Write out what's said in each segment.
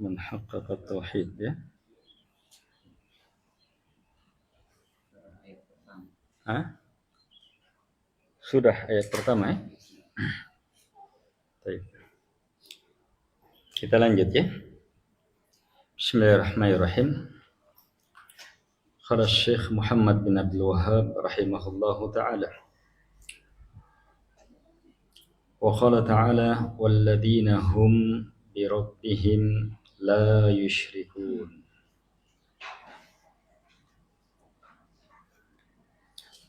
من حقق التوحيد ya. Sudah ayat pertama ya. Baik. Kita lanjut ya. Bismillahirrahmanirrahim. Qala Syekh Muhammad bin Abdul Wahhab rahimahullahu taala. Wa qala ta'ala walladzina hum bi rabbihim la yusyrikun.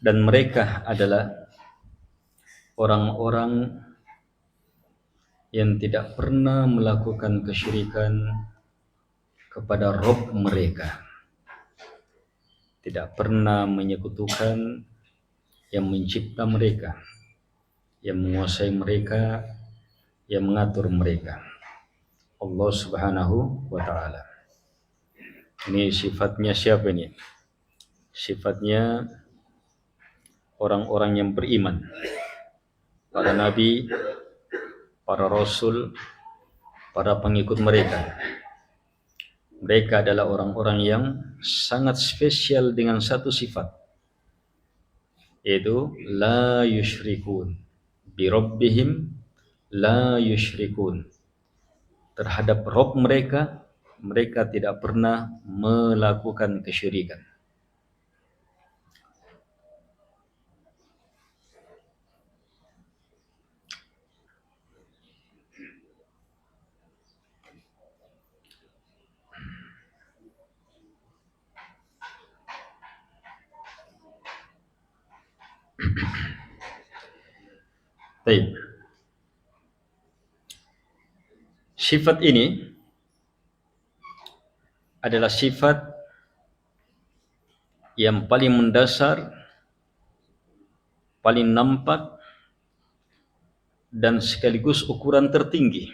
Dan mereka adalah orang-orang yang tidak pernah melakukan kesyirikan kepada Rabb mereka, tidak pernah menyekutukan yang mencipta mereka, yang menguasai mereka, yang mengatur mereka, Allah Subhanahu wa ta'ala. Ini sifatnya siapa ini? Sifatnya orang-orang yang beriman, para nabi, para rasul, para pengikut mereka. Mereka adalah orang-orang yang sangat spesial dengan satu sifat, yaitu la yusyrikun bi rabbihim, la yusyrikun. Terhadap Rabb mereka, mereka tidak pernah melakukan kesyirikan. Baik. Sifat ini adalah sifat yang paling mendasar, paling nampak, dan sekaligus ukuran tertinggi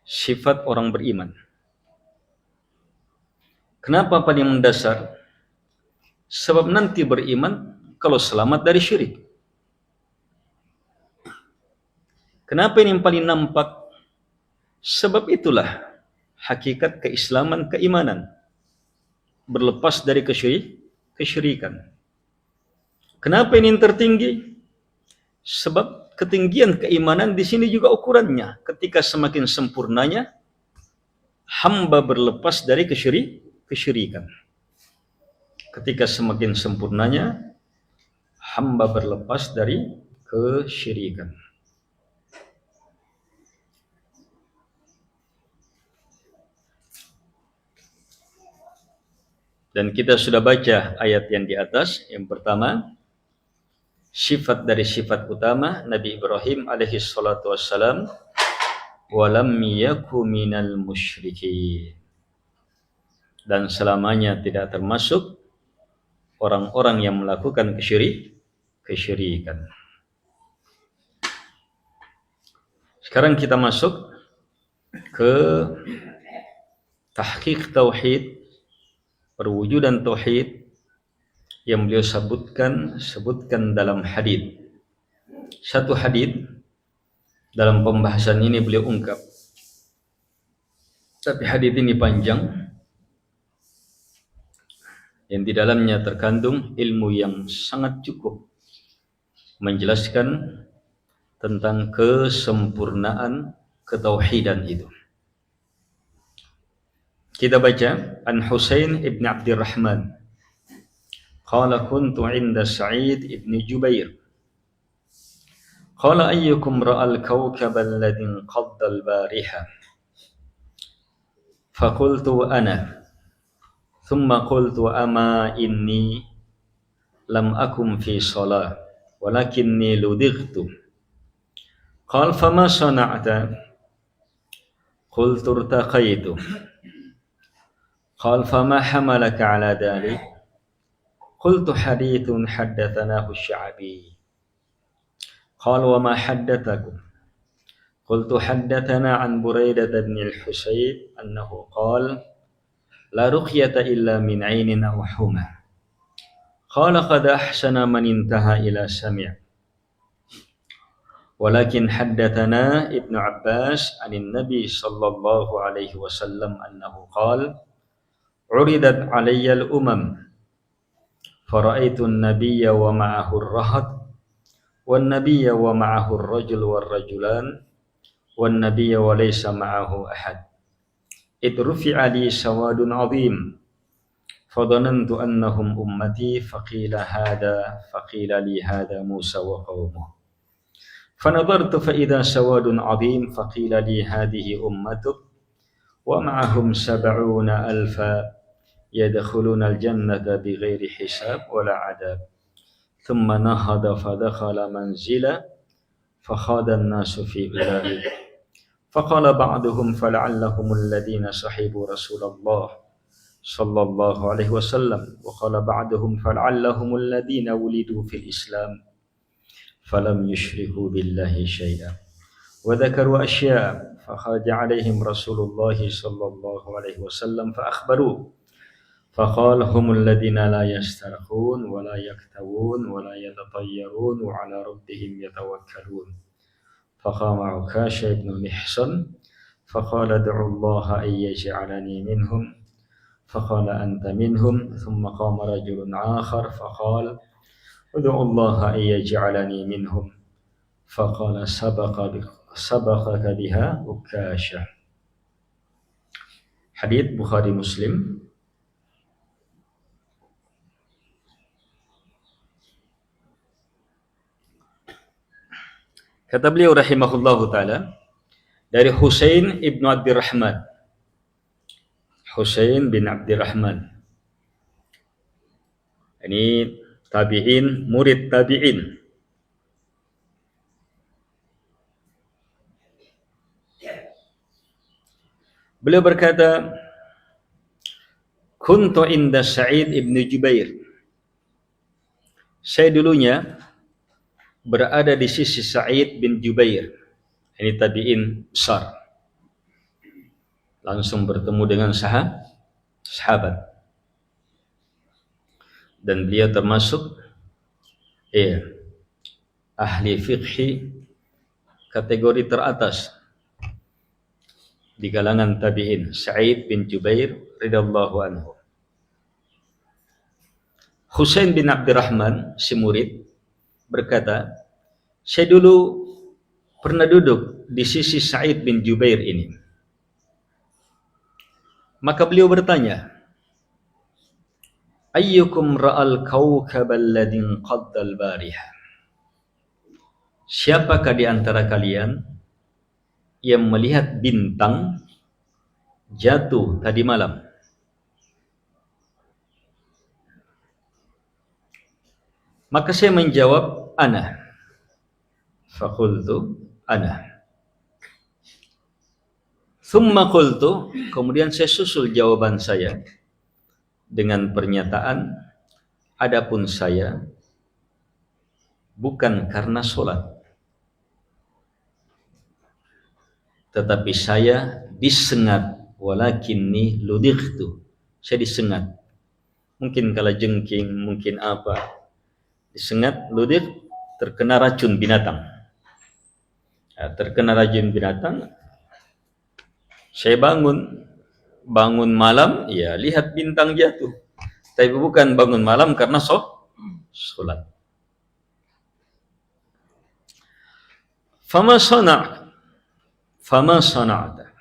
sifat orang beriman. Kenapa paling mendasar? Sebab nanti beriman kalau selamat dari syirik. Kenapa ini yang paling nampak? Sebab itulah hakikat keislaman, keimanan, berlepas dari kesyirikan. Kenapa ini yang tertinggi? Sebab ketinggian keimanan di sini juga ukurannya. Ketika semakin sempurnanya hamba berlepas dari kesyirikan. Ketika semakin sempurnanya hamba berlepas dari kesyirikan. Dan kita sudah baca ayat yang di atas. Yang pertama, sifat dari sifat utama Nabi Ibrahim alaihi salatu wassalam, walam yaku minal musyrikin. Dan selamanya tidak termasuk orang-orang yang melakukan kesyirikan. Sekarang kita masuk ke tahqiq tauhid, perwujudan tauhid yang beliau sebutkan dalam hadis. Satu hadis dalam pembahasan ini beliau ungkap. Tapi hadis ini panjang, yang di dalamnya terkandung ilmu yang sangat cukup menjelaskan tentang kesempurnaan ketauhidan itu. Kita baca an Husain ibn Abdurrahman qala kuntu 'inda Sa'id ibn Jubair qala ayyukum ra'al kawkaba alladhi inqadda al-bariha faqultu ana thumma qultu ama inni lam akum fi shalah walakinni ludightu qala fama sana'ta qultu irtaqaitu قال فما حملك على ذلك قلت حديث حدثناه الشعبي قال وما حدثكم قلت حدثنا عن بريدة بن الحسيب أنه قال لا رقية إلا من عين أو حمى قال قد أحسن من انتهى إلى سمع Walakin haddathana Ibnu Abbas anin Nabi sallallahu alaihi wasallam annahu qala uridat alayya al-umam fara'aitu an-nabiyya wa ma'ahu ar-rahat wan nabiyya wa ma'ahu ar-rajul war-rajulan wan nabiyya wa laysa ma'ahu ahad id rufi'a li sawadun 'azim fadhanantu annahum ummati faqila li hada Musa wa qaumuhu فنظرت فإذا سواد عظيم فقيل لي هذه أمتك ومعهم 70,000 يدخلون الجنة بغير حساب ولا عذاب ثم نهض فدخل منزله فخاض الناس في أولئك فقال بعضهم فلعلهم الذين صحبوا رسول الله صلى الله عليه وسلم وقال بعضهم فلعلهم الذين ولدوا في الإسلام فلم يشركوا بالله شيئا وذكروا أشياء فخرج عليهم رسول الله صلى الله عليه وسلم فأخبروه فقال هم الذين لا يسترقون ولا يكتوون ولا يتطيرون وعلى ربهم يتوكلون فقام عكاشة بن محصن فقال ادعوا الله أن يجعلني منهم فقال أنت منهم ثم قام رجل آخر فقال ادعوا الله أن يجعلني منهم فقال سبقك بها عكاشة. Hadits Bukhari Muslim. Kata beliau rahimahullahu ta'ala dari Husain ibnu Abdirrahman. Husain bin Abdirrahman. Ini tabi'in, murid tabi'in. Beliau berkata, kuntu inda Sa'id ibn Jubair. Saya dulunya berada di sisi Sa'id bin Jubair. Ini tabi'in besar. Langsung bertemu dengan sahabat. Dan beliau termasuk ahli fiqhi kategori teratas di kalangan tabi'in, Sa'id bin Jubair radhiyallahu anhu. Husain bin Abdirrahman, si murid, berkata, saya dulu pernah duduk di sisi Sa'id bin Jubair ini. Maka beliau bertanya, ayyukum ra'al kawkab alladhi qadda al-bariha? Siapakah di antara kalian yang melihat bintang jatuh tadi malam? Maka saya menjawab, ana. Faqultu ana. Thumma qultu, kemudian saya susul jawaban saya dengan pernyataan, adapun saya bukan karena sholat, tetapi saya disengat, walakinni ludightu, saya disengat. Mungkin kala jengking, mungkin apa, disengat, ludih, terkena racun binatang. Terkena racun binatang, saya bangun malam, ya lihat bintang jatuh. Tapi bukan bangun malam karena sholat. Fama sana'ata.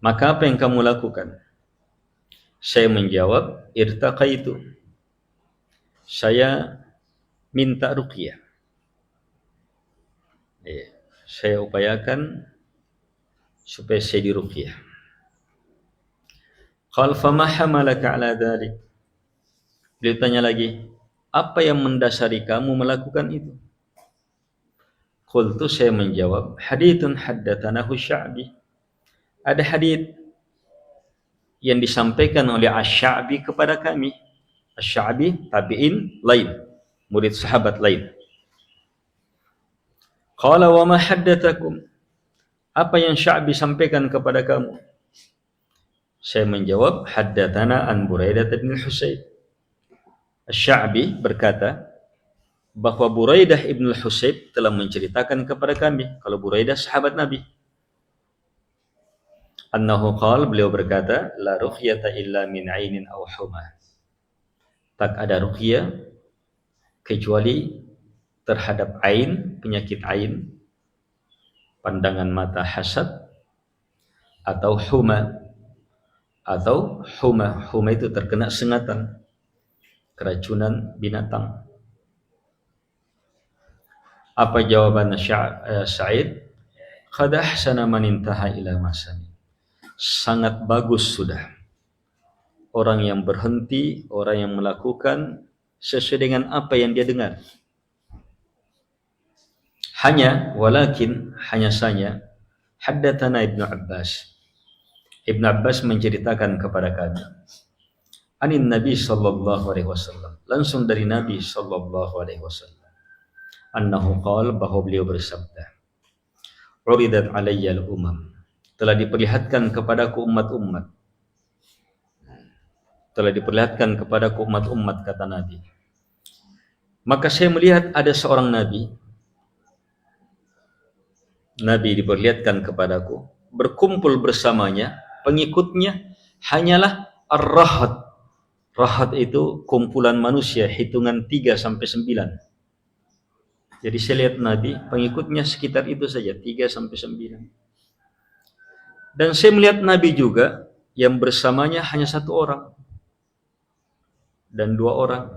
Maka apa yang kamu lakukan? Saya menjawab, irtaqaitu. Saya minta ruqyah. Saya upayakan supaya saya diruqyah. Qal fama hamalaka ala dhalik? Beliau tanya lagi, apa yang mendasari kamu melakukan itu? Qultu, saya menjawab, hadithun haddathanahu Sya'bi. Ada hadith yang disampaikan oleh Asy-Sya'bi kepada kami. Asy-Sya'bi tabi'in lain, murid sahabat lain. Qala wa ma haddathakum? Apa yang Sya'bi sampaikan kepada kamu? Saya menjawab, haddathana an Buraidah bin Husayn. Asy-Sya'bi berkata bahwa Buraidah ibn al-Husayb telah menceritakan kepada kami, kalau Buraidah sahabat Nabi, annahu qala, beliau berkata, la ruqyata illa min ainin aw humah, tak ada ruqyah kecuali terhadap ain, penyakit ain, pandangan mata hasad, atau huma. Huma itu terkena sengatan, keracunan binatang. Apa jawaban Sa'id? Qad ahsana man intaha ila masani. Sangat bagus sudah orang yang berhenti, orang yang melakukan sesuai dengan apa yang dia dengar. Hanya saja haddatsana Ibnu Abbas. Ibnu Abbas menceritakan kepada kami anin Nabi sallallahu alaihi wasallam, langsung dari Nabi sallallahu alaihi wasallam, annahu qala, bahwa beliau bersabda, uridat alayya al-umam, telah diperlihatkan kepadaku umat-umat. Telah diperlihatkan kepadaku umat-umat, kata Nabi. Maka saya melihat ada seorang Nabi diperlihatkan kepadaku, berkumpul bersamanya pengikutnya hanyalah ar-rahat. Rahat itu kumpulan manusia, hitungan 3 sampai 9. Jadi saya lihat Nabi, pengikutnya sekitar itu saja, 3 sampai 9. Dan saya melihat Nabi juga yang bersamanya hanya 1 orang dan 2 orang.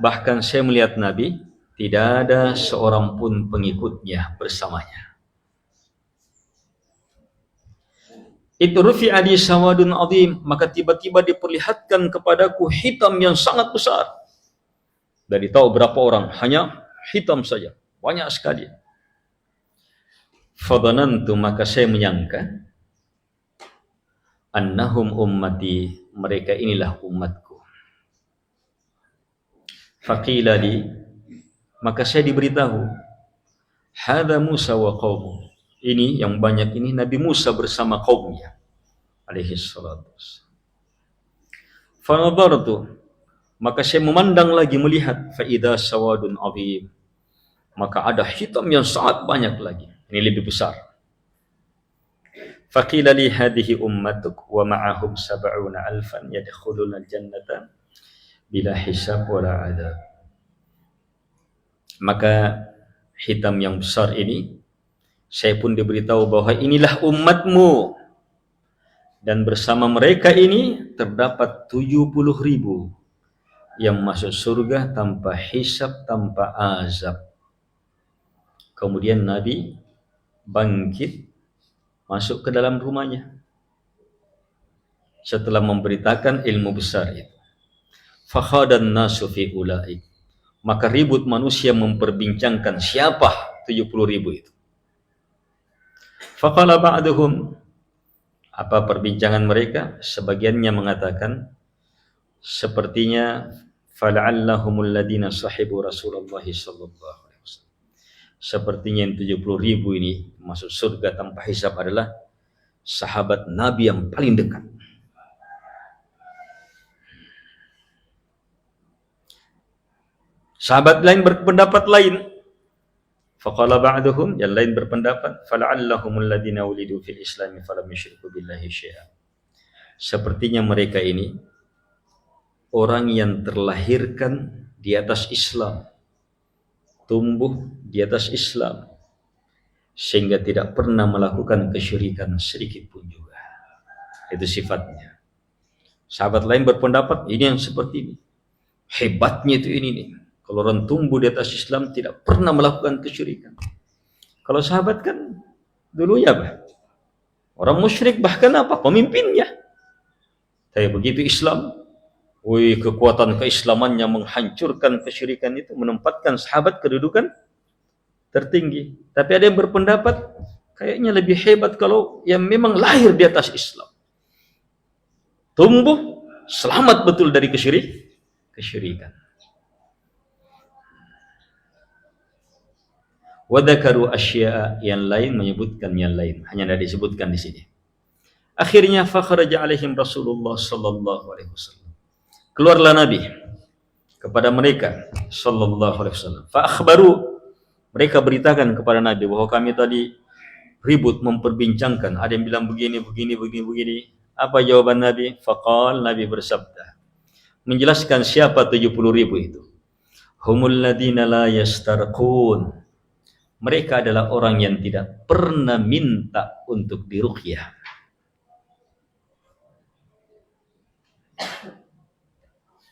Bahkan saya melihat Nabi tidak ada seorang pun pengikutnya bersamanya. Itu rufi'a li sawadun azim, maka tiba-tiba diperlihatkan kepadaku hitam yang sangat besar. Dari tahu berapa orang, hanya hitam saja, banyak sekali. Fadhanantu, maka saya menyangka, annahum ummati, mereka inilah umatku. Faqila li, maka saya diberitahu, hadza Musa wa qaumuh, ini yang banyak ini Nabi Musa bersama kaumnya alaihi salatu wassalam. Fa nadartu, maka saya memandang lagi, melihat, fa idza sawadun azim, maka ada hitam yang sangat banyak lagi, ini lebih besar. Faqila li hadhihi ummatuk wa ma'ahum 70,000 yadkhuluna al-jannata bila hisab wala adab. Maka hitam yang besar ini, saya pun diberitahu bahwa inilah umatmu, dan bersama mereka ini terdapat 70,000 yang masuk surga tanpa hisab, tanpa azab. Kemudian Nabi bangkit masuk ke dalam rumahnya setelah memberitakan ilmu besar itu. Fakhadan nasu fi ulaik, maka ribut manusia memperbincangkan siapa 70,000 itu. Faqala ba'duhum, apa perbincangan mereka? Sebagiannya mengatakan, sepertinya fala'allahumul ladina sahibu Rasulullah sallallahu alaihi wasallam, sepertinya yang 70,000 ini masuk surga tanpa hisab adalah sahabat Nabi yang paling dekat. Sahabat lain berpendapat lain. Faqala ba'duhum, yang lain berpendapat, fala'allahumul ladina ulidu fil islami falam yusyriku billahi syai'an, sepertinya mereka ini orang yang terlahirkan di atas Islam, tumbuh di atas Islam, sehingga tidak pernah melakukan kesyirikan sedikit pun juga. Itu sifatnya. Sahabat lain berpendapat ini yang seperti ini. Hebatnya itu ini nih. Kalau orang tumbuh di atas Islam tidak pernah melakukan kesyirikan. Kalau sahabat kan dulunya apa? Orang musyrik, bahkan apa? Pemimpinnya. Tapi begitu Islam, kekuatan keislamannya menghancurkan kesyirikan itu, menempatkan sahabat kedudukan tertinggi. Tapi ada yang berpendapat kayaknya lebih hebat kalau yang memang lahir di atas Islam, tumbuh selamat betul dari kesyirikan. Wadakaru asya'a, yang lain menyebutkan yang lain, hanya tidak disebutkan di sini. Akhirnya fakharaja alaihim Rasulullah sallallahu alaihi wasallam, Keluarlah Nabi kepada mereka sallallahu alaihi wasallam. Fa akhbaru, mereka beritakan kepada Nabi bahwa kami tadi ribut memperbincangkan, ada yang bilang begini. Apa jawaban Nabi? Faqal, Nabi bersabda, menjelaskan siapa 70.000 itu. Humul ladina la yastarqun, mereka adalah orang yang tidak pernah minta untuk diruqyah.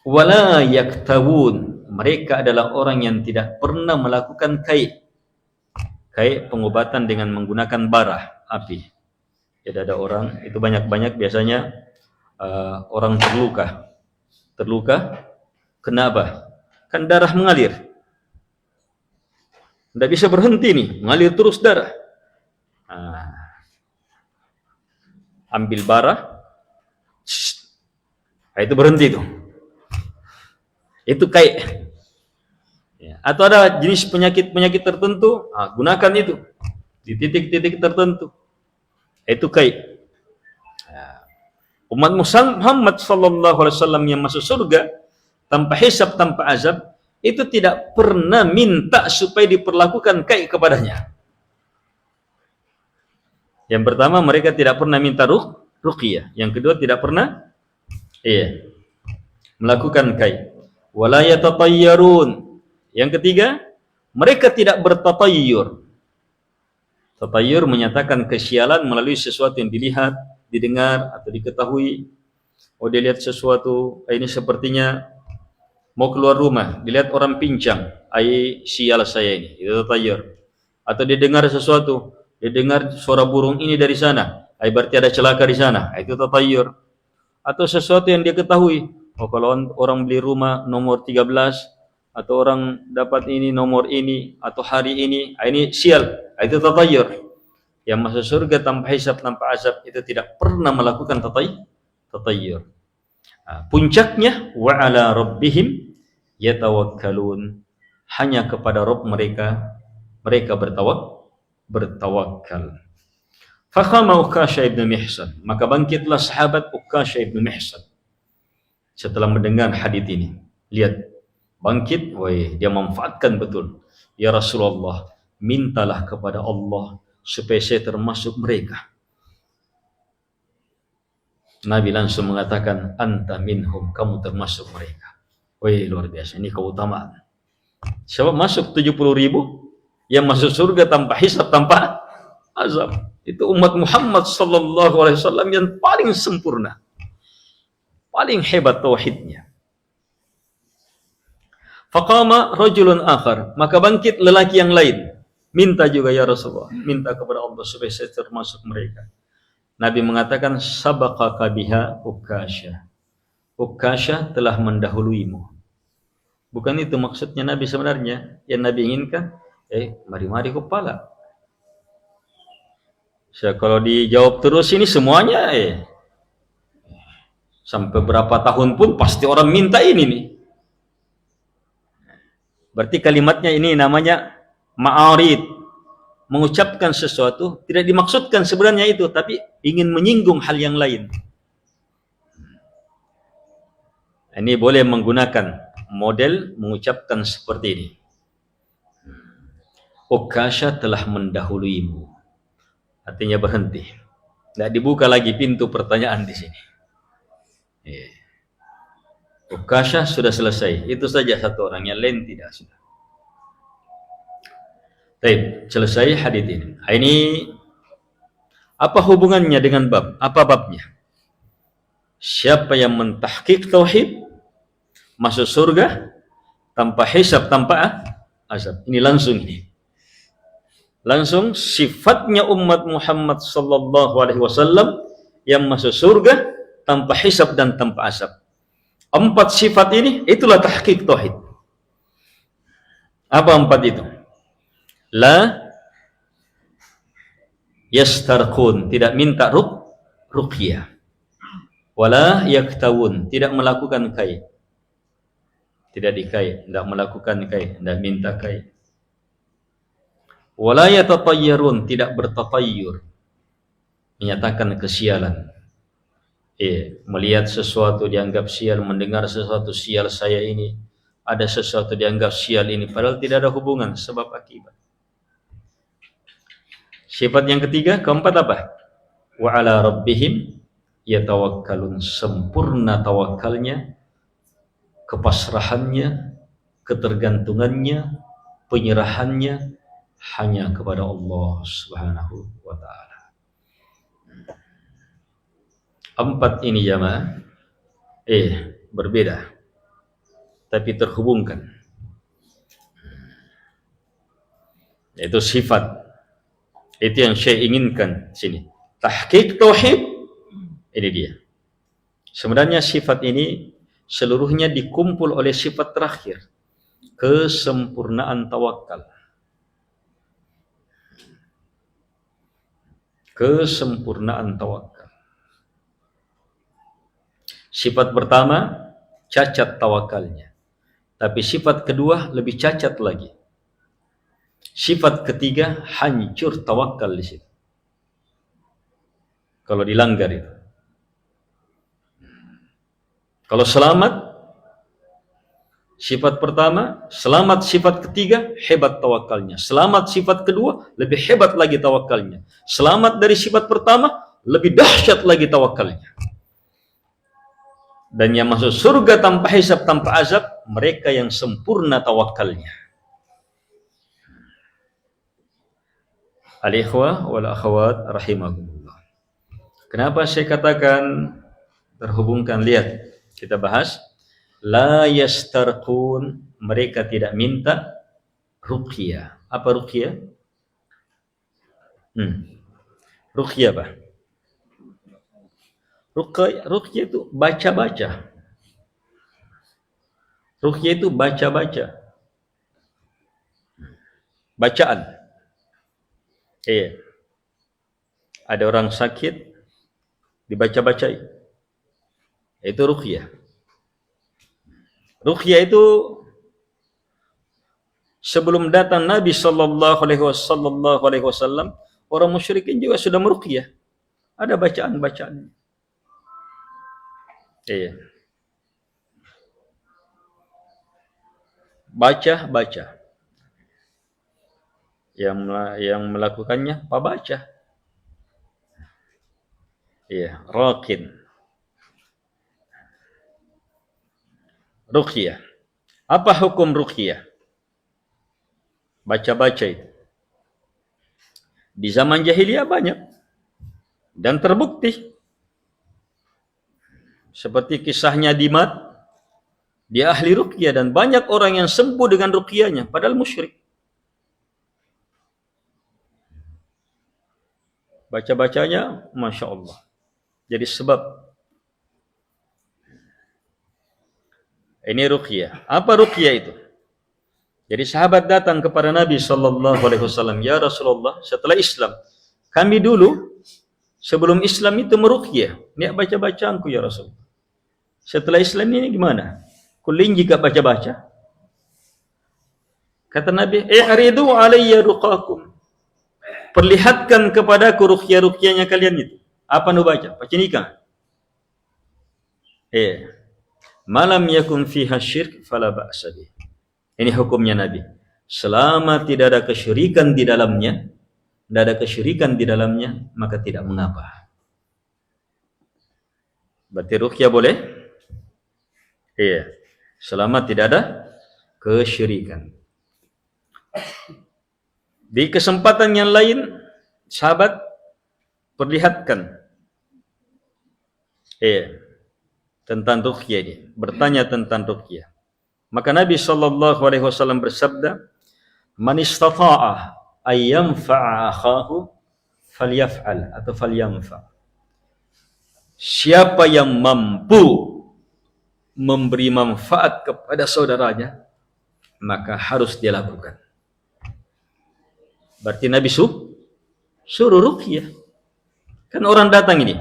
Wala yaktawun, mereka adalah orang yang tidak pernah melakukan kai pengobatan dengan menggunakan bara api. Jadi ada orang itu banyak biasanya orang terluka kenapa? Kan darah mengalir, tidak bisa berhenti nih, mengalir terus darah. Ambil bara, itu berhenti tuh. Itu kai. Ya. Atau ada jenis penyakit tertentu, gunakan itu di titik-titik tertentu. Itu kai. Ya. Umat Muhammad sallallahu alaihi wasallam yang masuk surga tanpa hisab, tanpa azab, itu tidak pernah minta supaya diperlakukan kai kepadanya. Yang pertama, mereka tidak pernah minta ruqyah. Yang kedua, tidak pernah melakukan kai. Wala yatatayyarun. Yang ketiga, mereka tidak bertatayyur. Tatayyur menyatakan kesialan melalui sesuatu yang dilihat, didengar, atau diketahui. Oh, dia lihat sesuatu, ini sepertinya mau keluar rumah, dilihat orang pincang, sial saya ini, itu tatayyur. Atau dia dengar sesuatu, dia dengar suara burung ini dari sana, berarti ada celaka di sana, itu tatayyur. Atau sesuatu yang dia ketahui, kalau orang beli rumah nomor 13, atau orang dapat ini nomor ini, atau hari ini sial, itu tatayyur. Yang masuk surga tanpa hisab, tanpa azab, itu tidak pernah melakukan tatayyur. Puncaknya wa ala rabbihim yatawakkalun, hanya kepada Rabb mereka bertawakal. Faqama Ukasha ibn Mihsan, maka bangkitlah sahabat Ukasha ibn Mihsan setelah mendengar hadis ini. Lihat, bangkit, dia manfaatkan betul. Ya Rasulullah, mintalah kepada Allah supaya saya termasuk mereka. Nabi langsung mengatakan, anta minhum, kamu termasuk mereka. Luar biasa, ini keutamaan. Siapa masuk 70.000 yang masuk surga tanpa hisab, tanpa azab. Itu umat Muhammad sallallahu alaihi wasallam yang paling sempurna, paling hebat tauhidnya. Faqama rajulun akhar, maka bangkit lelaki yang lain, minta juga, ya Rasulullah, minta kepada Allah supaya saya termasuk mereka. Nabi mengatakan, sabaqaka biha Ukasha, Ukasha telah mendahuluimu. Bukan itu maksudnya Nabi sebenarnya. Yang Nabi inginkan, mari kepala. Kalau dijawab terus ini semuanya, sampai berapa tahun pun pasti orang minta ini nih. Berarti kalimatnya ini namanya ma'arid, mengucapkan sesuatu tidak dimaksudkan sebenarnya itu, tapi ingin menyinggung hal yang lain. Ini boleh menggunakan model mengucapkan seperti ini. Ukasha telah mendahuluimu, artinya berhenti, tidak dibuka lagi pintu pertanyaan di sini. Ukasha sudah selesai, itu saja satu orang, yang lain tidak sudah. Baik, selesai hadis ini. Ini apa hubungannya dengan bab? Apa babnya? Siapa yang mentahqiq tauhid masuk surga tanpa hisab, tanpa azab. Ini langsung sifatnya umat Muhammad sallallahu alaihi wasallam yang masuk surga tanpa hisab dan tanpa azab. 4 sifat ini, itulah tahqiq tauhid. Apa 4 itu? La yastarqun, tidak minta ruqyah. Wala yaktawun, tidak melakukan kai. Tidak dikai, tidak melakukan kai, tidak minta kai. Wala yatatayyarun, tidak bertatayyur, menyatakan kesialan. Melihat sesuatu dianggap sial, mendengar sesuatu sial saya ini, ada sesuatu dianggap sial ini, padahal tidak ada hubungan sebab akibat. Sifat yang ketiga, keempat apa? Wa ala rabbihim yatawakkalun, sempurna tawakalnya, kepasrahannya, ketergantungannya, penyerahannya hanya kepada Allah Subhanahu wa taala. Empat ini jamaah berbeda tapi terhubungkan. Itu sifat. Itu yang saya inginkan sini. Tahqiq tauhid, ini dia. Sebenarnya sifat ini seluruhnya dikumpul oleh sifat terakhir, kesempurnaan tawakal. Kesempurnaan tawakal. Sifat pertama cacat tawakalnya, tapi sifat kedua lebih cacat lagi. Sifat ketiga hancur tawakal di situ. Kalau dilanggar itu. Kalau selamat, sifat pertama, selamat sifat ketiga, hebat tawakalnya. Selamat sifat kedua, lebih hebat lagi tawakalnya. Selamat dari sifat pertama, lebih dahsyat lagi tawakalnya. Dan yang masuk surga tanpa hisab, tanpa azab, mereka yang sempurna tawakalnya. Al-ikhwah wal akhwat rahimakumullah. Kenapa saya katakan terhubungkan? Lihat, kita bahas. La yastarqun, mereka tidak minta ruqyah. Apa ruqyah? Ruqyah apa? Ruqyah itu baca-baca. Ruqyah itu baca-baca. Bacaan. Ada orang sakit dibaca-bacai. Itu ruqyah. Ruqyah itu sebelum datang Nabi sallallahu alaihi wasallam, orang musyrikin juga sudah meruqyah. Ada bacaan-bacaan. Baca. Yang melakukannya pabaca. Raqin. Ruqyah. Apa hukum ruqyah? Baca-baca itu. Di zaman jahiliyah banyak dan terbukti. Seperti kisahnya Dimat, dia ahli ruqyah dan banyak orang yang sembuh dengan ruqyahnya padahal musyrik. Baca-bacanya Masya Allah. Jadi sebab ini ruqyah. Apa ruqyah itu? Jadi sahabat datang kepada Nabi sallallahu alaihi wasallam, "Ya Rasulullah, setelah Islam, kami dulu sebelum Islam itu meruqyah. Ini baca-bacaanku ya Rasul. Setelah Islam ini gimana? Kulin jika baca-baca?" Kata Nabi, "I'ridu alayya ruqakum." Perlihatkan kepadaku ruqyah-ruqyahnya kalian itu. Apa nu baca? Baca nikah. Malam yakun fiha syirk fala ba'sa bih. Ini hukumnya Nabi. Selama tidak ada kesyirikan di dalamnya, maka tidak mengapa. Berarti ruqyah boleh? Selama tidak ada kesyirikan. Di kesempatan yang lain, sahabat perlihatkan tentang ruqyah ini, bertanya tentang ruqyah. Maka Nabi sallallahu alaihi wasallam bersabda, "Man istata'a ay yanfa'a akhahu falyaf'al atau falyanfa." Siapa yang mampu memberi manfaat kepada saudaranya, maka harus dia lakukan. Berarti Nabi suruh ruqyah. Kan orang datang ini,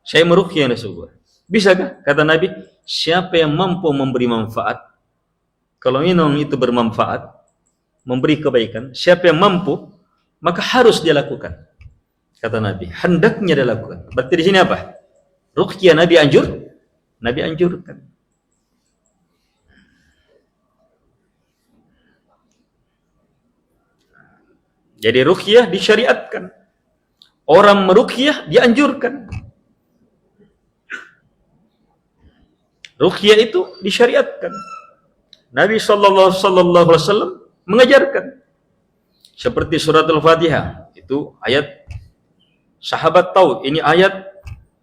saya meruqyah Rasulullah. Bisakah? Kata Nabi, siapa yang mampu memberi manfaat, kalau minum itu bermanfaat, memberi kebaikan, siapa yang mampu, maka harus dia lakukan. Kata Nabi, hendaknya dia lakukan. Berarti di sini apa? Ruqyah Nabi anjurkan. Jadi ruqyah disyariatkan. Orang meruqyah dianjurkan. Ruqyah itu disyariatkan. Nabi sallallahu alaihi wasallam mengajarkan. Seperti surat Al-Fatihah, itu ayat sahabat tahu ini ayat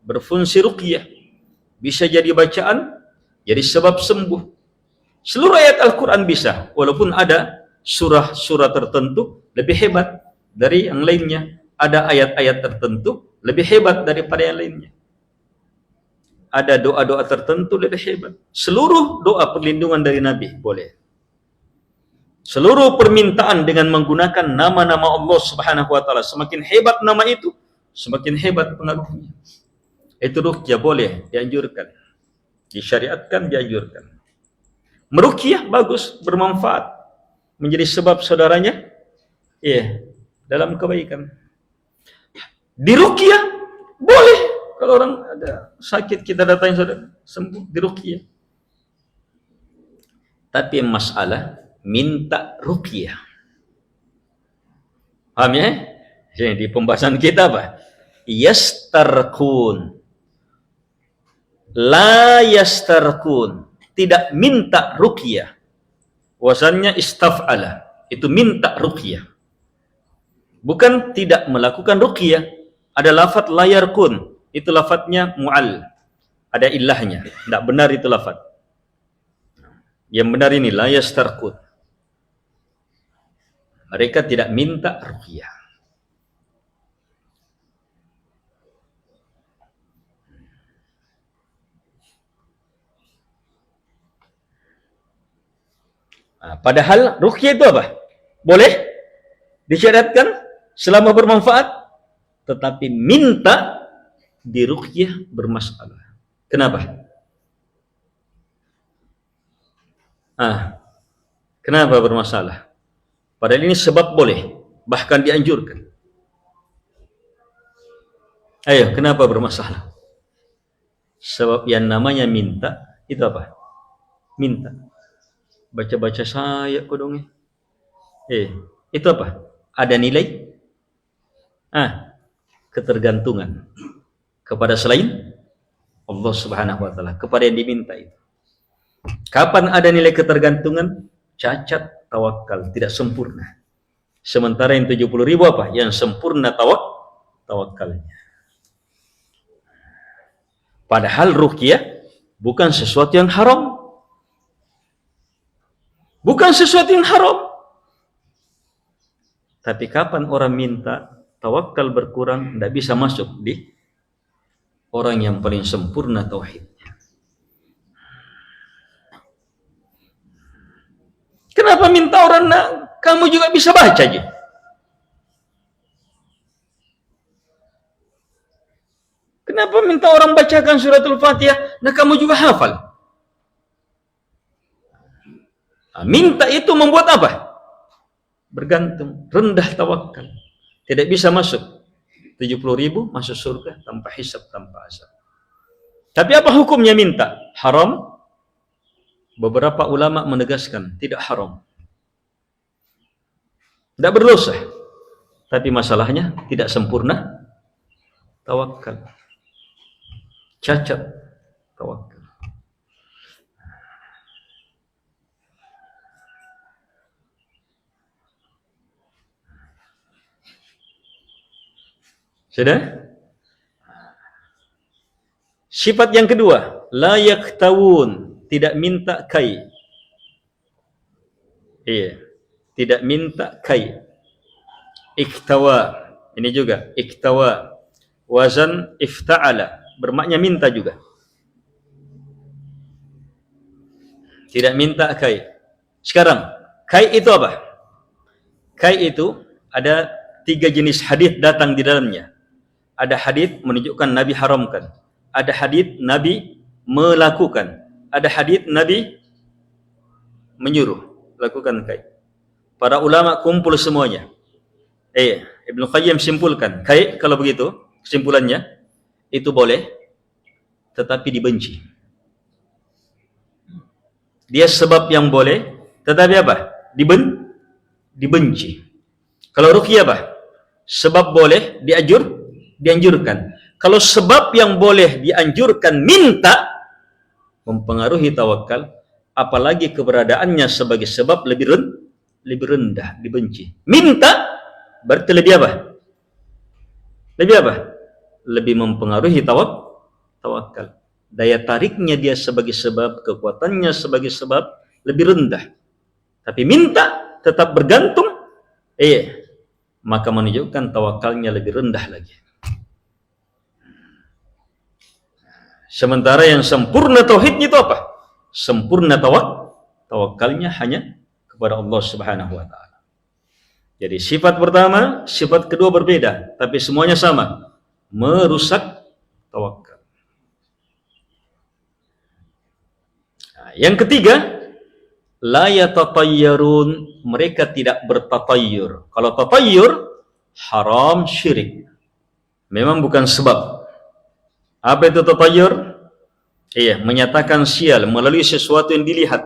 berfungsi ruqyah. Bisa jadi bacaan, jadi sebab sembuh. Seluruh ayat Al-Quran bisa, walaupun ada surah-surah tertentu lebih hebat dari yang lainnya. Ada ayat-ayat tertentu lebih hebat daripada yang lainnya. Ada doa-doa tertentu lebih hebat. Seluruh doa perlindungan dari Nabi boleh. Seluruh permintaan dengan menggunakan nama-nama Allah Subhanahu wa taala, semakin hebat nama itu, semakin hebat pengaruhnya. Itu ruqyah boleh, dianjurkan. Disyariatkan, dianjurkan. Meruqyah bagus, bermanfaat. Menjadi sebab saudaranya dalam kebaikan. Diruqyah boleh. Kalau orang ada sakit kita datang saudara, sembuh, diruqyah. Tapi masalah minta ruqyah. Paham ya? Di pembahasan kita apa? Yastarqun. La yastarqun. Tidak minta ruqyah. Wasannya istaf'ala. Itu minta ruqyah. Bukan tidak melakukan ruqyah. Ada lafaz la yarqun. Itu lafaznya mu'al. Ada ilahnya. Tidak benar itu lafaz. Yang benar ini la yastarqun. Mereka tidak minta ruqyah. Padahal ruqyah itu apa? Boleh disyariatkan selama bermanfaat, tetapi minta di ruqyah bermasalah. Kenapa? Kenapa bermasalah? Padahal ini sebab boleh, bahkan dianjurkan. Ayo, kenapa bermasalah? Sebab yang namanya minta itu apa? Minta. Baca-baca saya kodongnya. Itu apa? Ada nilai ketergantungan kepada selain Allah Subhanahu wa taala, kepada yang diminta itu. Kapan ada nilai ketergantungan? Cacat tawakal, tidak sempurna. Sementara yang 70.000 apa? Yang sempurna tawakalnya. Padahal ruqyah bukan sesuatu yang haram. Bukan sesuatu yang haram. Tapi kapan orang minta tawakal berkurang, tidak bisa masuk di orang yang paling sempurna tauhidnya. Kenapa minta orang kamu juga bisa baca aja? Kenapa minta orang bacakan suratul Fatihah, kamu juga hafal? Minta itu membuat apa? Bergantung, rendah tawakal. Tidak bisa masuk. 70.000 masuk surga tanpa hisab, tanpa azab. Tapi apa hukumnya minta? Haram? Beberapa ulama menegaskan tidak haram. Tidak berdosa. Tapi masalahnya tidak sempurna tawakal. Cacat tawakal. Sudah? Sifat yang kedua, la yaktawun, tidak minta kai. Tidak minta kai. Iktawa, ini juga iktawa. Wazan ifta'ala, bermakna minta juga. Tidak minta kai. Sekarang, kai itu apa? Kai itu ada 3 jenis hadis datang di dalamnya. Ada hadis menunjukkan Nabi haramkan. Ada hadis Nabi melakukan. Ada hadis Nabi menyuruh lakukan kai. Para ulama kumpul semuanya. Ibnu Qayyim simpulkan, kai kalau begitu kesimpulannya itu boleh tetapi dibenci. Dia sebab yang boleh, tetapi apa? Dibenci. Kalau ruqyah apa? Sebab boleh, dianjurkan. Kalau sebab yang boleh dianjurkan minta, mempengaruhi tawakal, apalagi keberadaannya sebagai sebab lebih rendah, dibenci. Minta berarti lebih apa? Lebih mempengaruhi tawakal. Daya tariknya dia sebagai sebab, kekuatannya sebagai sebab lebih rendah. Tapi minta tetap bergantung, maka menunjukkan tawakalnya lebih rendah lagi. Sementara yang sempurna tauhidnya itu apa? Sempurna tawakalnya hanya kepada Allah Subhanahu wa taala. Jadi sifat pertama, sifat kedua berbeda, tapi semuanya sama, merusak tawakal. Nah, yang ketiga, la yatatayyarun, mereka tidak bertatayyur. Kalau tatayyur haram, syirik. Memang bukan sebab. Apa itu tatayyur? Menyatakan sial melalui sesuatu yang dilihat.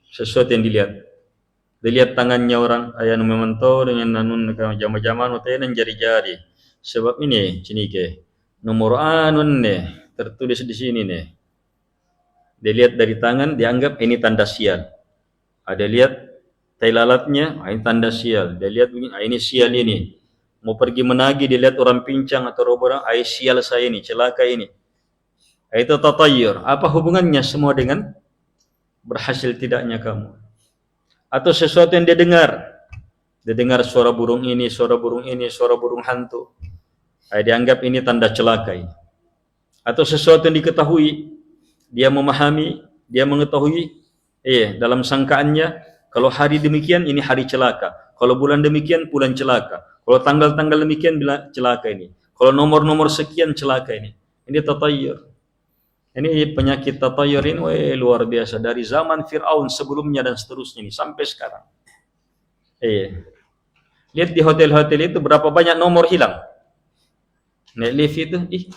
Sesuatu yang dilihat tangannya orang, ayah memantau dengan nanun jama-jama notenan jari-jari. Sebab ini sini ke nomor anun nih tertulis di sini nih. Dilihat dari tangan, dianggap ini tanda sial. Ada lihat tai lalatnya, ini tanda sial. Dia lihat begini, ini sial ini. Mau pergi menagih, dilihat orang pincang atau orang, sial saya ini, celaka ini. Itu tatayyur. Apa hubungannya semua dengan berhasil tidaknya kamu? Atau sesuatu yang dia dengar. Dia dengar suara burung ini, suara burung hantu. Dianggap ini tanda celaka ini. Atau sesuatu yang diketahui, dia memahami, dia mengetahui, dalam sangkaannya, kalau hari demikian ini hari celaka. Kalau bulan demikian bulan celaka. Kalau tanggal-tanggal demikian celaka ini. Kalau nomor-nomor sekian celaka ini. Ini tatayyur. Ini penyakit tatayyur ini luar biasa dari zaman Fir'aun sebelumnya dan seterusnya ini sampai sekarang. Lihat di hotel-hotel itu berapa banyak nomor hilang. Naik lift itu,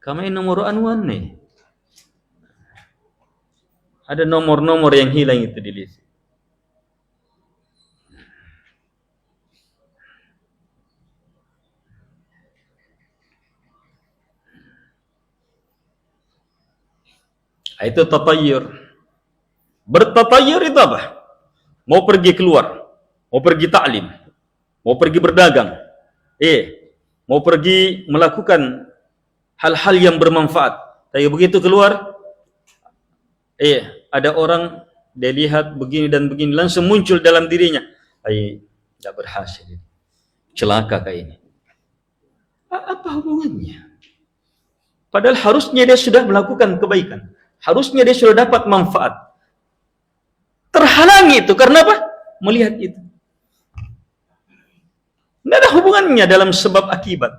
kami nomor anuan nih. Ada nomor-nomor yang hilang itu di lift. Itu tatayyur. Bertatayyur itu apa? Mau pergi keluar, mau pergi ta'lim, mau pergi berdagang, mau pergi melakukan hal-hal yang bermanfaat. Tapi begitu keluar, ada orang dia lihat begini dan begini, langsung muncul dalam dirinya, tidak berhasil, celaka kayak ini. Apa hubungannya? Padahal harusnya dia sudah melakukan kebaikan, harusnya dia sudah dapat manfaat. Terhalangi itu karena apa? Melihat itu. Tidak ada hubungannya dalam sebab akibat.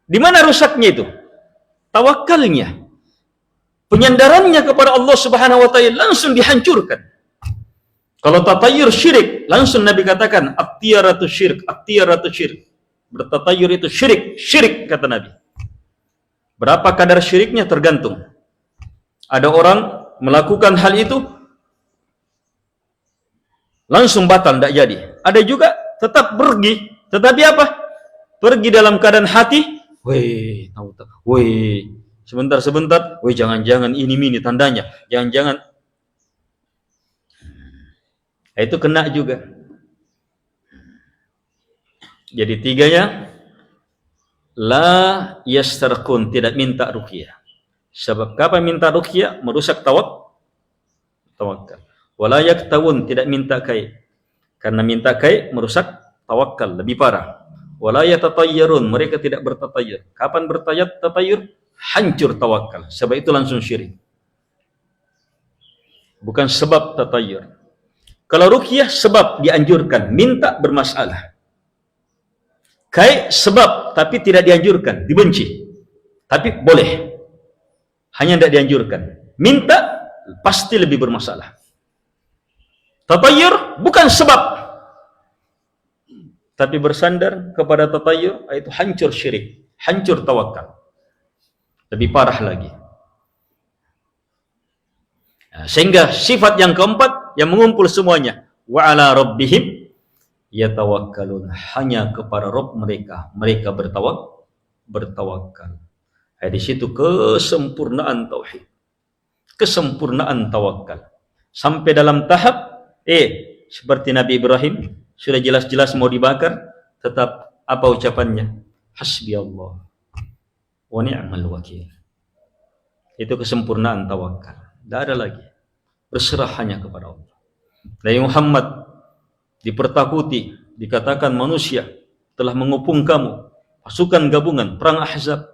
Di mana rusaknya itu? Tawakalnya. Penyandarannya kepada Allah Subhanahu wa taala langsung dihancurkan. Kalau tatayyur syirik, langsung Nabi katakan at-tiyaratu syirik, at-tiyaratu syirik. Bertatayyur itu syirik kata Nabi. Berapa kadar syiriknya tergantung. Ada orang melakukan hal itu langsung batal, tidak jadi. Ada juga tetap pergi, tetapi apa? Pergi dalam keadaan hati, sebentar, jangan-jangan ini tandanya, jangan-jangan. Itu kena juga. Jadi tiganya, la yastarqun, tidak minta ruqyah. Sebab kapan minta ruqyah merusak tawakal. Wala yaktawun, tidak minta kai. Karena minta kai merusak tawakal, lebih parah. Wala yatatayyarun, mereka tidak bertatayyur. Kapan bertatayyur? Hancur tawakal. Sebab itu langsung syirik. Bukan sebab tatayyur. Kalau ruqyah sebab dianjurkan, minta bermasalah. Kai sebab tapi tidak dianjurkan, dibenci. Tapi boleh. Hanya tidak dianjurkan. Minta pasti lebih bermasalah. Tatayyur bukan sebab, tapi bersandar kepada tatayyur, itu hancur syirik. hancur tawakal. Lebih parah lagi. Sehingga sifat yang keempat yang mengumpul semuanya, wa ala rabbihim yatawakkalun, hanya kepada Rabb mereka bertawakal. Di situ kesempurnaan tauhid, kesempurnaan tawakal. Sampai dalam tahap seperti Nabi Ibrahim sudah jelas-jelas mau dibakar, tetap apa ucapannya? Hasbi Allah wa ni'mal wakil. Itu kesempurnaan tawakal. Tidak ada lagi. Berserah hanya kepada Allah. Nabi Muhammad dipertakuti, dikatakan manusia telah mengepung kamu, pasukan gabungan perang Ahzab.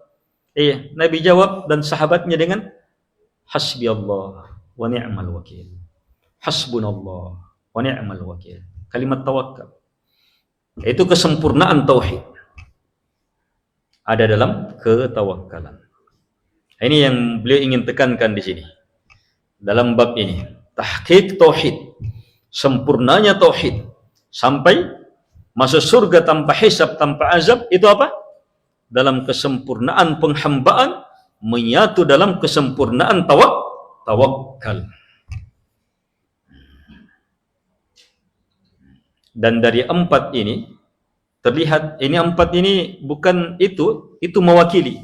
Nabi jawab dan sahabatnya dengan hasbi Allah wa ni'mal wakil. Hasbunallah wa ni'mal wakil. Kalimat tawakal. Itu kesempurnaan tauhid. Ada dalam ketawakalan. Ini yang beliau ingin tekankan di sini. Dalam bab ini, tahqiq tauhid, sempurnanya tauhid, sampai masuk surga tanpa hisab, tanpa azab, itu apa? Dalam kesempurnaan penghambaan, menyatu dalam kesempurnaan tawakal. Dan dari empat ini terlihat, ini empat ini bukan itu mewakili.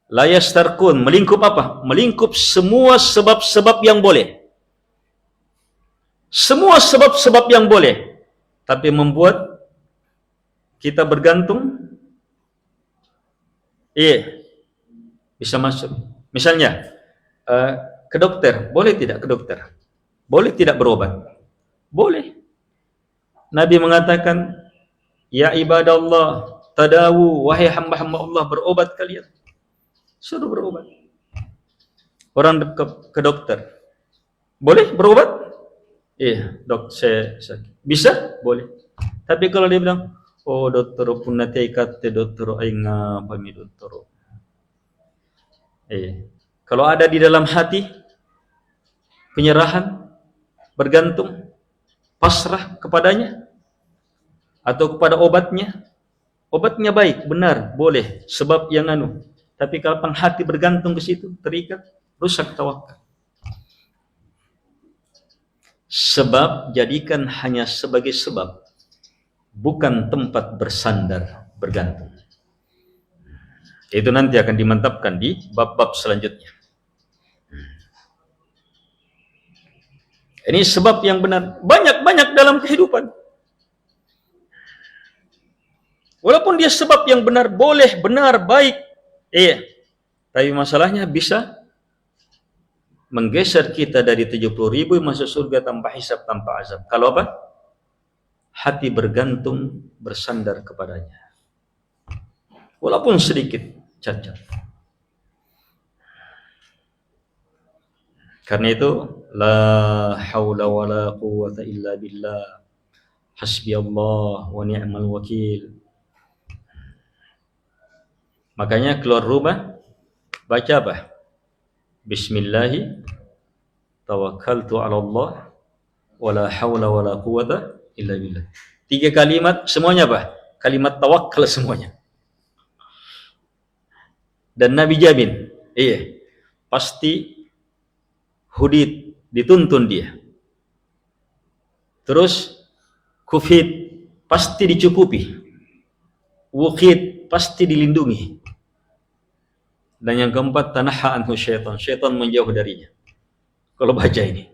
La yastarkun, melingkup apa? Melingkup semua sebab-sebab yang boleh. Semua sebab-sebab yang boleh, tapi membuat kita bergantung. Bisa masuk. Misalnya ke dokter, boleh tidak ke dokter? Boleh tidak berobat? Boleh. Nabi mengatakan, ya ibadallah, tadawu, wahai hamba-hamba Allah, berobat kalian. Suruh berobat. Orang ke dokter, boleh berobat? Dok, saya sakit. Bisa? Boleh. Tapi kalau dia bilang, oh dokter pun nanti kata dokter ainga pami dokter. Kalau ada di dalam hati penyerahan, bergantung, pasrah kepadanya atau kepada obatnya, obatnya baik, benar, boleh, sebab yang tapi kalau hati bergantung ke situ, terikat, rusak tawakal. Sebab jadikan hanya sebagai sebab, bukan tempat bersandar, bergantung. Itu nanti akan dimantapkan di bab-bab selanjutnya. Ini sebab yang benar, banyak-banyak dalam kehidupan. Walaupun dia sebab yang benar, boleh, benar, baik, tapi masalahnya bisa menggeser kita dari 70.000 masuk surga tanpa hisab, tanpa azab. Kalau apa? Hati bergantung, bersandar kepadanya, walaupun sedikit cacat. Karena itu, la haula wa la quwwata illa billah, hasbi Allah wa ni'mal wakil. Makanya keluar rumah baca apa? Bismillahi tawakkaltu ala Allah wa la haula wa la quwwata illa billah. 3 kalimat semuanya apa? Kalimat tawakal semuanya. Dan Nabi jamin, pasti hudid, dituntun dia. Terus kufid, pasti dicukupi. Wukid, pasti dilindungi. Dan yang keempat, tanaha anhu syaitan, syaitan menjauh darinya. Kalau baca ini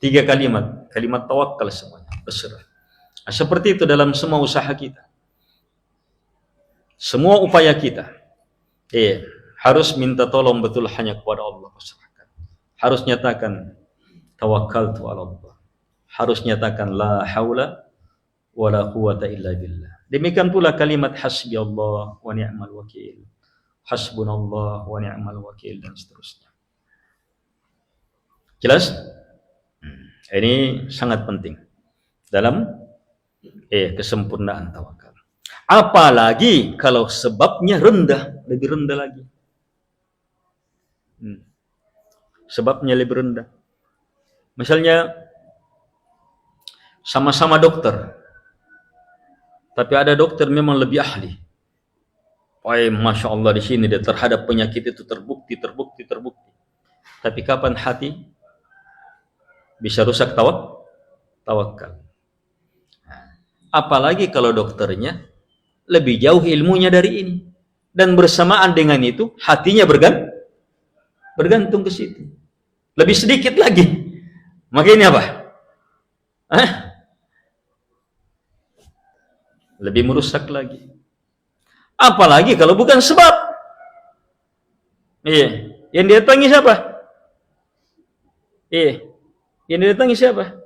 3 kalimat, kalimat tawakal semuanya, berserah. Seperti itu dalam semua usaha kita, semua upaya kita. Harus minta tolong betul hanya kepada Allah. Harus nyatakan tawakkaltu ala Allah. Harus nyatakan la haula wa la quwwata illa billah. Demikian pula kalimat hasbi Allah wa ni'mal wakil, hasbunallah wa ni'mal wakil, dan seterusnya. Jelas? Ini sangat penting dalam kesempurnaan tawakal. Apalagi kalau sebabnya rendah, lebih rendah lagi. Sebabnya lebih rendah. Misalnya sama-sama dokter, tapi ada dokter memang lebih ahli, Masya Allah di sini dia terhadap penyakit itu terbukti. Tapi kapan hati bisa rusak tawakal? Apalagi kalau dokternya lebih jauh ilmunya dari ini, dan bersamaan dengan itu hatinya bergantung ke situ. Lebih sedikit lagi, makanya apa? Lebih merusak lagi. Apalagi kalau bukan sebab. Iya, yang didatangi siapa? Iya, yang didatangi siapa?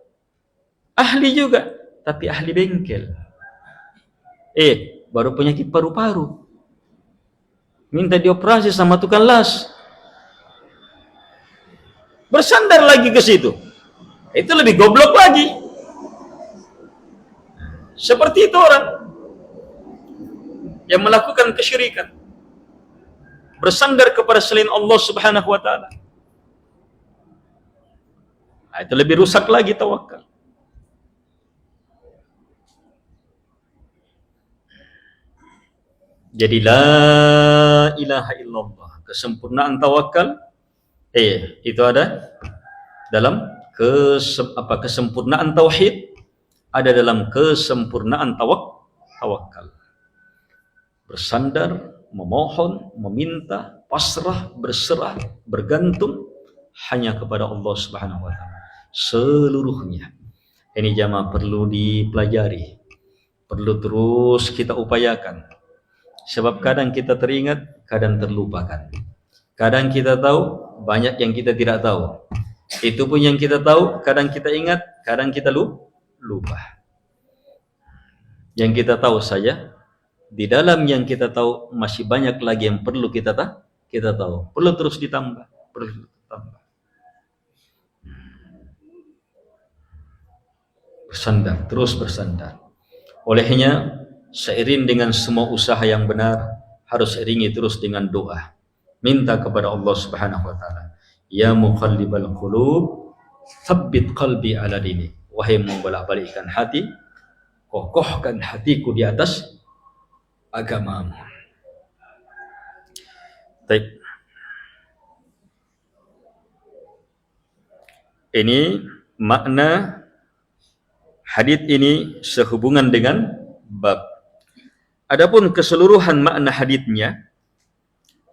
Ahli juga, tapi ahli bengkel. Baru penyakit paru-paru, minta dioperasi sama tukang las, bersandar lagi ke situ. Itu lebih goblok lagi. Seperti itu orang yang melakukan kesyirikan, bersandar kepada selain Allah Subhanahu wa taala. Itu lebih rusak lagi tawakal. Jadi la ilaha illallah, kesempurnaan tawakal itu ada dalam kesempurnaan tauhid, ada dalam kesempurnaan tawakal. Bersandar, memohon, meminta, pasrah, berserah, bergantung hanya kepada Allah Subhanahu wa taala seluruhnya. Ini jamaah perlu dipelajari, perlu terus kita upayakan. Sebab kadang kita teringat, kadang terlupakan. Kadang kita tahu, banyak yang kita tidak tahu. Itu pun yang kita tahu, kadang kita ingat, kadang kita lupa. Yang kita tahu saja, di dalam yang kita tahu masih banyak lagi yang perlu kita tahu. Perlu terus ditambah, Bersandar, terus bersandar. Olehnya, seiring dengan semua usaha yang benar, harus iringi terus dengan doa. Minta kepada Allah Subhanahu wa taala, ya muqallibal qulub, tsabbit qalbi ala dini. Wahai membolak-balikkan hati, kokohkan hatiku di atas agamamu. Baik. Ini makna hadits ini sehubungan dengan bab. Adapun keseluruhan makna haditsnya,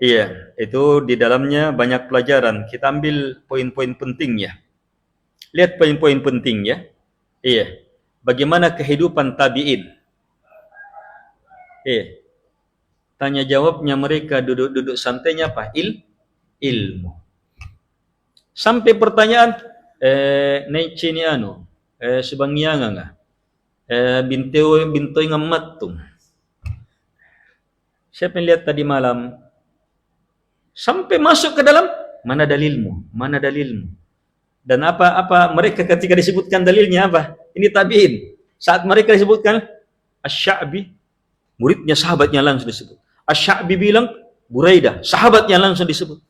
itu di dalamnya banyak pelajaran. Kita ambil poin-poin pentingnya. Lihat poin-poin pentingnya. Bagaimana kehidupan tabi'in. Tanya jawabnya mereka duduk-duduk santainya apa? Ilmu. Sampai pertanyaan, Naichi ni sebangianga nga? Bintoy ngamatung. Siapa yang lihat tadi malam? Sampai masuk ke dalam, mana dalilmu? Dan apa mereka ketika disebutkan dalilnya apa? Ini tabi'in. Saat mereka disebutkan Asy-Sya'bi, muridnya sahabatnya langsung disebut. Asy-Sya'bi bilang Buraidah, sahabatnya langsung disebut.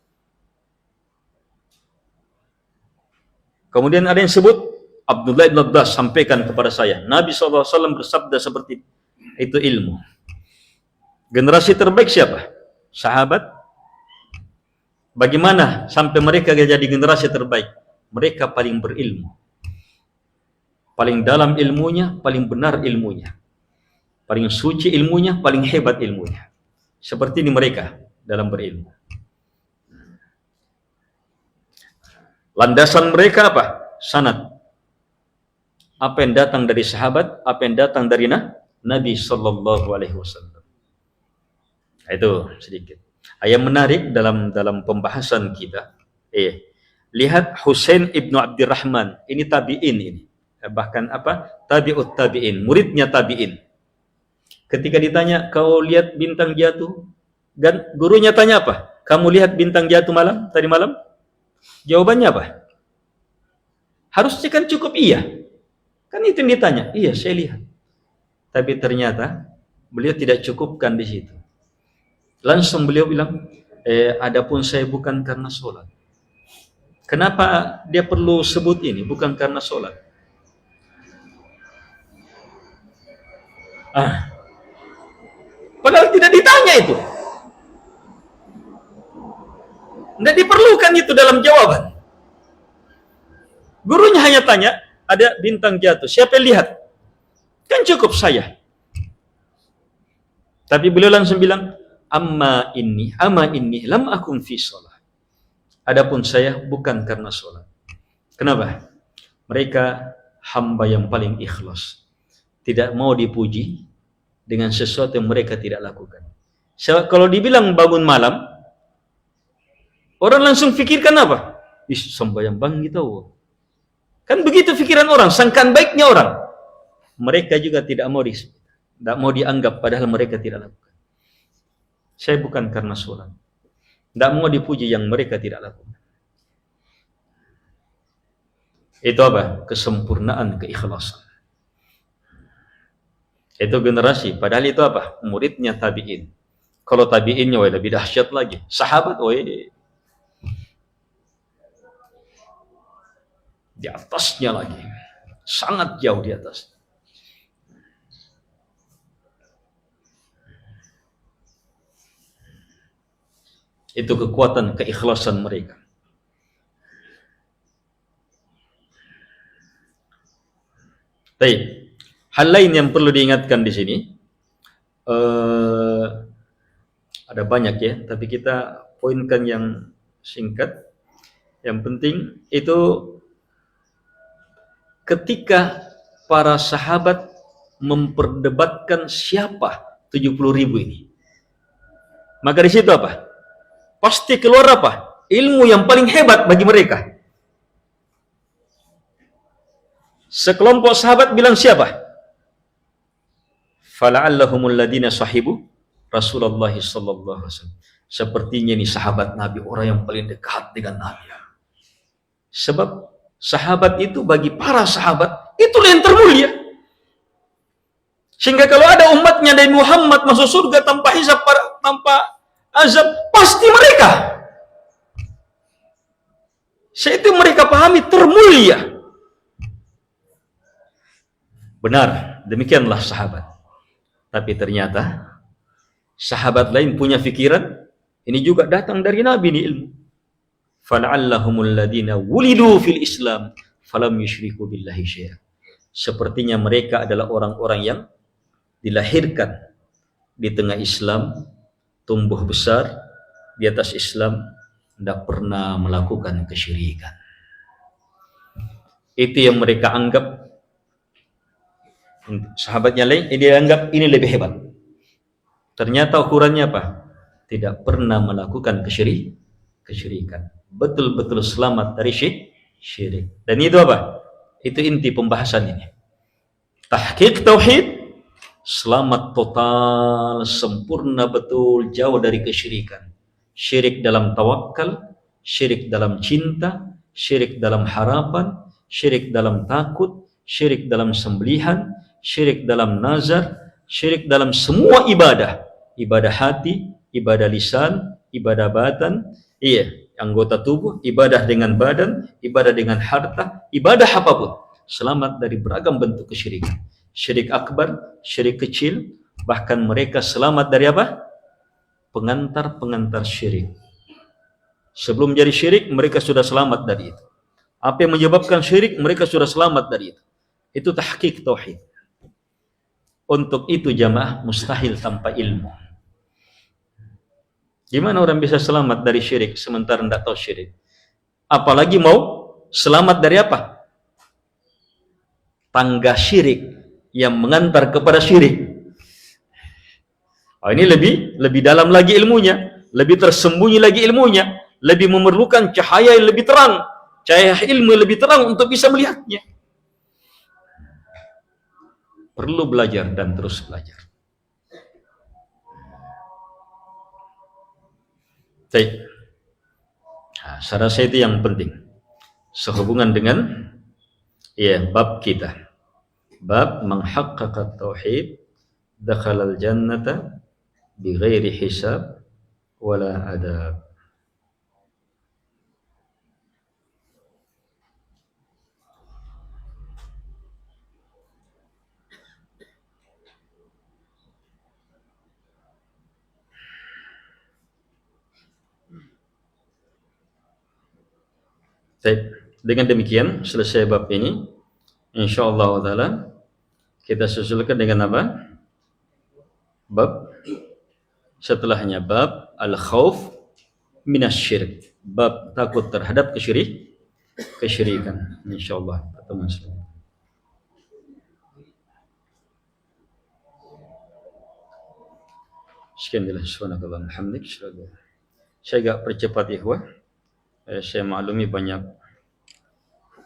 Kemudian ada yang sebut Abdullah bin Abbas sampaikan kepada saya, Nabi SAW bersabda seperti itu. Ilmu. Generasi terbaik siapa? Sahabat. Bagaimana sampai mereka jadi generasi terbaik? Mereka paling berilmu, paling dalam ilmunya, paling benar ilmunya, paling suci ilmunya, paling hebat ilmunya. Seperti ini mereka dalam berilmu. Landasan mereka apa? Sanad. Apa yang datang dari sahabat, apa yang datang dari Nabi Sallallahu Alaihi Wasallam. Itu sedikit. Yang menarik dalam pembahasan kita. Lihat Husain ibnu Abdurrahman. Ini tabi'in ini. Bahkan apa? Tabi'ut tabi'in. Muridnya tabi'in. Ketika ditanya, kau lihat bintang jatuh? Dan gurunya tanya apa? Kamu lihat bintang jatuh tadi malam? Jawabannya apa? Harusnya kan cukup iya. Kan itu yang ditanya. Iya, saya lihat. Tapi ternyata beliau tidak cukupkan di situ. Langsung beliau bilang, adapun saya bukan karena sholat. Kenapa dia perlu sebut ini? Bukan karena sholat. Padahal tidak ditanya itu. Tidak diperlukan itu dalam jawaban. Gurunya hanya tanya, ada bintang jatuh, siapa yang lihat? Kan cukup saya. Tapi beliau langsung bilang, ama inni lam akum fi sholat. Adapun saya bukan karena sholat. Kenapa? Mereka hamba yang paling ikhlas, tidak mau dipuji dengan sesuatu yang mereka tidak lakukan. Kalau dibilang bangun malam, orang langsung pikirkan apa? Sembahyang pagi tahu. Kan begitu pikiran orang, sangkaan baiknya orang. Mereka juga tidak mau dianggap padahal mereka tidak lakukan. Saya bukan karena sholat. Tidak mau dipuji yang mereka tidak lakukan. Itu apa? Kesempurnaan keikhlasan. Itu generasi. Padahal itu apa? Muridnya tabi'in. Kalau tabi'innya lebih dahsyat lagi. Sahabat, di atasnya lagi. Sangat jauh di atas. Itu kekuatan keikhlasan mereka. Baik. Hal lain yang perlu diingatkan di sini, ada banyak ya, tapi kita poinkan yang singkat. Yang penting itu ketika para sahabat memperdebatkan siapa 70.000 ini, maka di situ apa? Pasti keluar apa? Ilmu yang paling hebat bagi mereka. Sekelompok sahabat bilang siapa? Fala'allahumul ladina sahibu Rasulullah sallallahu alaihi wasallam. Sepertinya ini sahabat Nabi, orang yang paling dekat dengan Nabi. Sebab sahabat itu bagi para sahabat itulah yang termulia. Sehingga kalau ada umatnya dari Muhammad masuk surga tanpa hisab, tanpa azab, pasti mereka. Itu mereka pahami termulia. Benar, demikianlah sahabat. Tapi ternyata sahabat lain punya pikiran, ini juga datang dari Nabi ini ilmu. Fala'allahumul ladina wulidu fil Islam falam yusyriku billahi syai'a. Sepertinya mereka adalah orang-orang yang dilahirkan di tengah Islam, tumbuh besar di atas Islam, tidak pernah melakukan kesyirikan. Itu yang mereka anggap. Sahabatnya lain, dia anggap ini lebih hebat. Ternyata ukurannya apa? Tidak pernah melakukan kesyirikan. Betul-betul selamat dari syirik. Dan itu apa? Itu inti pembahasan ini. Tahqiq tauhid, selamat total, sempurna betul, jauh dari kesyirikan. Syirik dalam tawakal, syirik dalam cinta, syirik dalam harapan, syirik dalam takut, syirik dalam sembelihan, syirik dalam nazar, syirik dalam semua ibadah. Ibadah hati, ibadah lisan, ibadah badan, anggota tubuh, ibadah dengan badan, ibadah dengan harta, ibadah apapun. Selamat dari beragam bentuk kesyirikan. Syirik akbar, syirik kecil, bahkan mereka selamat dari apa? Pengantar-pengantar syirik. Sebelum jadi syirik, mereka sudah selamat dari itu. Apa yang menyebabkan syirik, mereka sudah selamat dari itu. Itu tahqiq tauhid. Untuk itu jamaah mustahil tanpa ilmu. Gimana orang bisa selamat dari syirik sementara tidak tahu syirik? Apalagi mau selamat dari apa? Tangga syirik yang mengantar kepada syirik. Ini lebih dalam lagi ilmunya, lebih tersembunyi lagi ilmunya, lebih memerlukan cahaya yang lebih terang, cahaya ilmu yang lebih terang untuk bisa melihatnya. Perlu belajar dan terus belajar. Baik. Saya rasa itu yang penting. Sehubungan dengan bab kita. Bab menghaqqaqa tauhid dakhalal jannata bighairi hisab wala adab. Baik, dengan demikian selesai bab ini. Insyaallah taala kita susulkan dengan apa? Bab setelahnya, bab al-khauf minasyirik, bab takut terhadap kesyirikan. Insyaallah pertemuan selanjutnya. Sekian dulu, subhanakallah hamdik. Saya agak percepat ikhwah. Saya maklumi banyak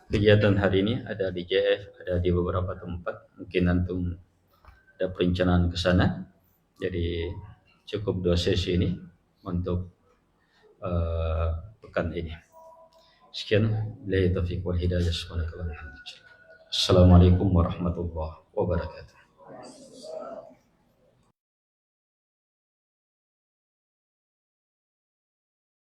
kegiatan hari ini, ada di JF, ada di beberapa tempat. Mungkin antum ada perencanaan ke sana. Jadi cukup 2 sesi ini untuk pekan ini. Sekian, billahi taufiq wal hidayah. Subhanakallah. Assalamualaikum warahmatullahi wabarakatuh.